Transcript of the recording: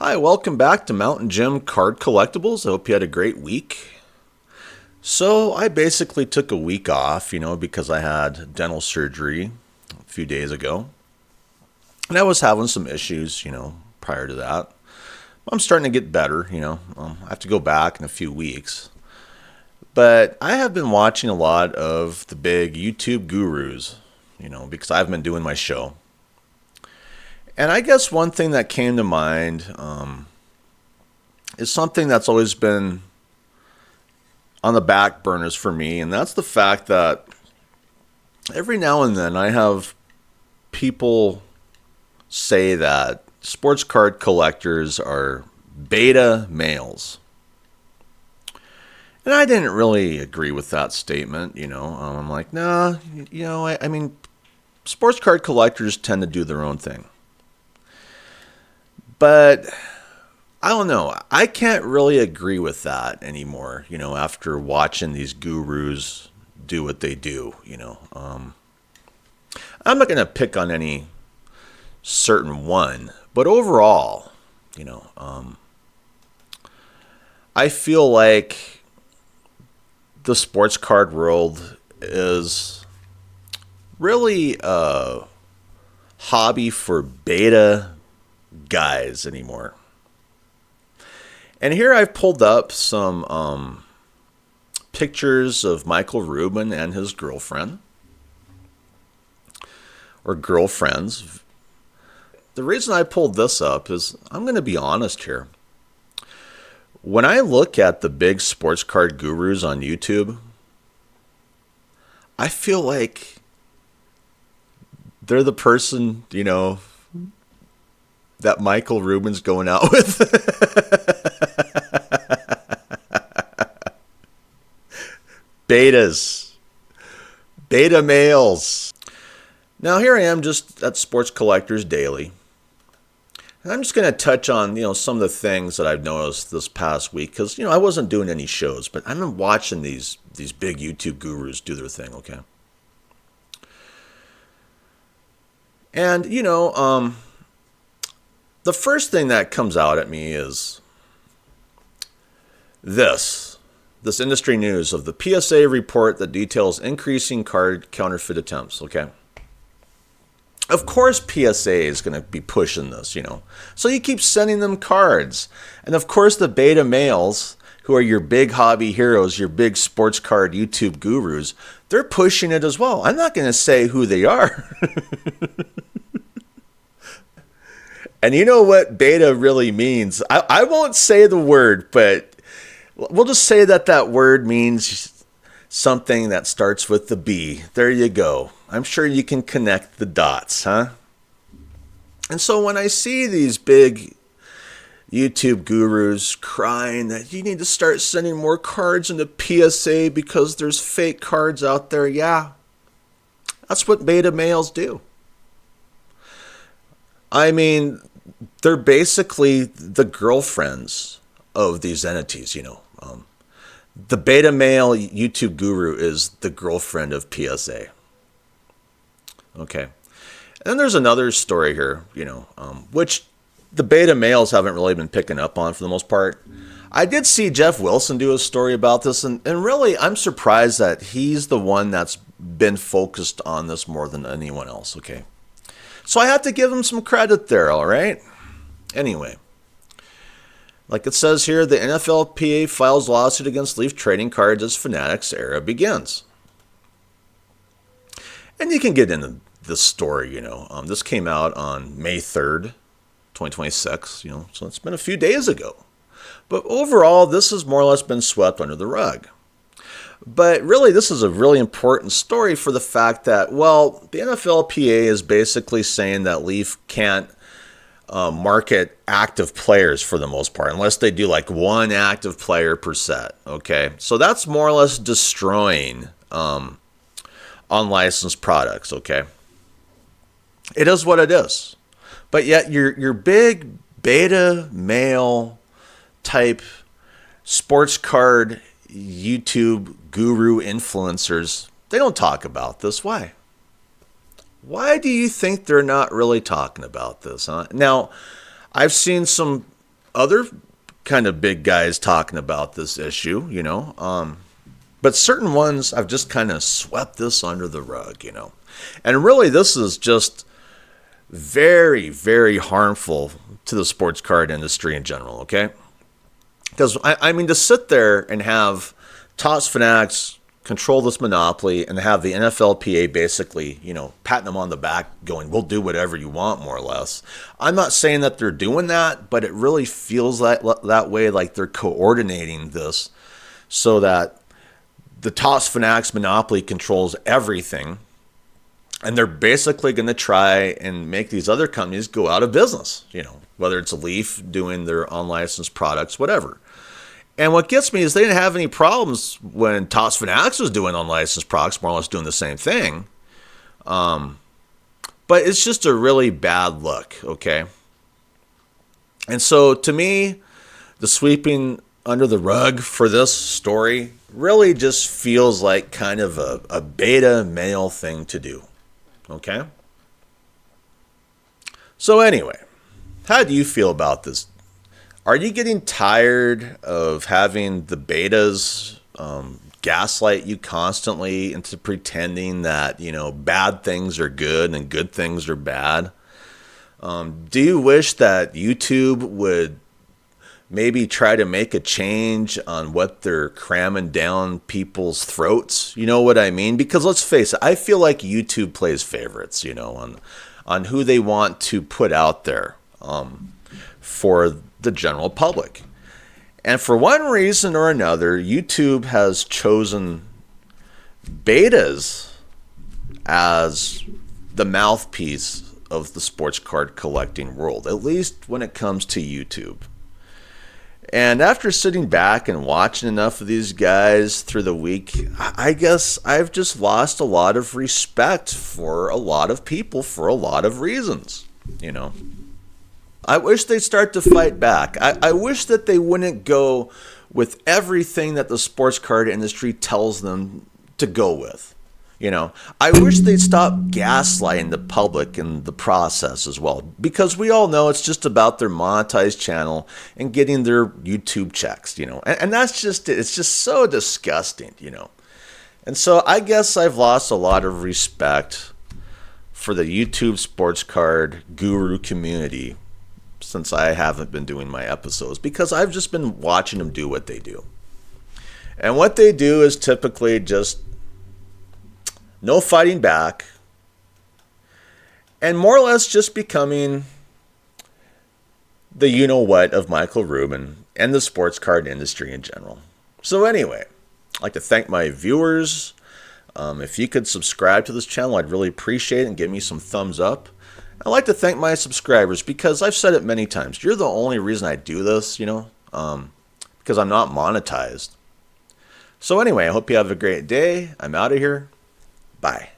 Hi, welcome back to Mountain Gym Card Collectibles. I hope you had a great week. So, I basically took a week off, because I had dental surgery a few days ago. And I was having some issues, prior to that. I'm starting to get better, I have to go back in a few weeks. But I have been watching a lot of the big YouTube gurus, because I've been doing my show. And I guess one thing that came to mind is something that's always been on the back burners for me, and that's the fact that every now and then I have people say that sports card collectors are beta males. And I didn't really agree with that statement, I'm like, nah, I mean, sports card collectors tend to do their own thing. But I don't know. I can't really agree with that anymore, after watching these gurus do what they do, I'm not going to pick on any certain one, but overall, I feel like the sports card world is really a hobby for beta guys anymore. And here I've pulled up some pictures of Michael Rubin and his girlfriend, or girlfriends. The reason I pulled this up is, I'm going to be honest here. When I look at the big sports card gurus on YouTube, I feel like they're the person, that Michael Rubin's going out with. Betas. Beta males. Now here I am just at Sports Collectors Daily. And I'm just going to touch on, some of the things that I've noticed this past week. Because, I wasn't doing any shows, but I've been watching these big YouTube gurus do their thing, okay? And, the first thing that comes out at me is this industry news of the PSA report that details increasing card counterfeit attempts, okay? Of course PSA is going to be pushing this, So you keep sending them cards. And of course the beta males, who are your big hobby heroes, your big sports card YouTube gurus, they're pushing it as well. I'm not going to say who they are. And you know what beta really means? I won't say the word, but we'll just say that word means something that starts with the B. There you go. I'm sure you can connect the dots, huh? And so when I see these big YouTube gurus crying that you need to start sending more cards into PSA because there's fake cards out there, yeah, that's what beta males do. I mean, they're basically the girlfriends of these entities, The beta male YouTube guru is the girlfriend of PSA. Okay. And then there's another story here, which the beta males haven't really been picking up on for the most part. I did see Jeff Wilson do a story about this, and really I'm surprised that he's the one that's been focused on this more than anyone else, okay? So I have to give him some credit there, all right? Anyway, like it says here, the NFLPA files lawsuit against Leaf Trading Cards as Fanatics era begins. And you can get into this story, This came out on May 3rd, 2026, so it's been a few days ago. But overall, this has more or less been swept under the rug. But really, this is a really important story for the fact that, well, the NFLPA is basically saying that Leaf can't market active players for the most part, unless they do like one active player per set, okay? So that's more or less destroying unlicensed products, okay? It is what it is. But yet your big beta male type sports card YouTube guru influencers, they don't talk about this. Why? Why do you think they're not really talking about this, huh? Now, I've seen some other kind of big guys talking about this issue, but certain ones I've just kind of swept this under the rug. And really, this is just very, very harmful to the sports card industry in general, okay? Because, I mean, to sit there and have Tots Fanatics control this monopoly and have the NFLPA basically, patting them on the back going, we'll do whatever you want, more or less. I'm not saying that they're doing that, but it really feels that way, like they're coordinating this so that the Tots Fanatics monopoly controls everything. And they're basically going to try and make these other companies go out of business, whether it's Leaf doing their unlicensed products, whatever. And what gets me is they didn't have any problems when Tots Fanatics was doing unlicensed products, more or less doing the same thing. But it's just a really bad look, okay? And so to me, the sweeping under the rug for this story really just feels like kind of a beta male thing to do, okay? So anyway, how do you feel about this? Are you getting tired of having the betas gaslight you constantly into pretending that, bad things are good and good things are bad? Do you wish that YouTube would maybe try to make a change on what they're cramming down people's throats? You know what I mean? Because let's face it, I feel like YouTube plays favorites, on who they want to put out there for the general public. And for one reason or another, YouTube has chosen betas as the mouthpiece of the sports card collecting world, at least when it comes to YouTube. And after sitting back and watching enough of these guys through the week, I guess I've just lost a lot of respect for a lot of people for a lot of reasons, I wish they'd start to fight back. I wish that they wouldn't go with everything that the sports card industry tells them to go with. I wish they'd stop gaslighting the public in the process as well, because we all know it's just about their monetized channel and getting their YouTube checks, and that's just it. It's just so disgusting, And so I guess I've lost a lot of respect for the YouTube sports card guru community since I haven't been doing my episodes, because I've just been watching them do what they do. And what they do is typically just no fighting back, and more or less just becoming the you-know-what of Michael Rubin and the sports card industry in general. So anyway, I'd like to thank my viewers. If you could subscribe to this channel, I'd really appreciate it, and give me some thumbs up. I'd like to thank my subscribers, because I've said it many times. You're the only reason I do this, because I'm not monetized. So anyway, I hope you have a great day. I'm out of here. Bye.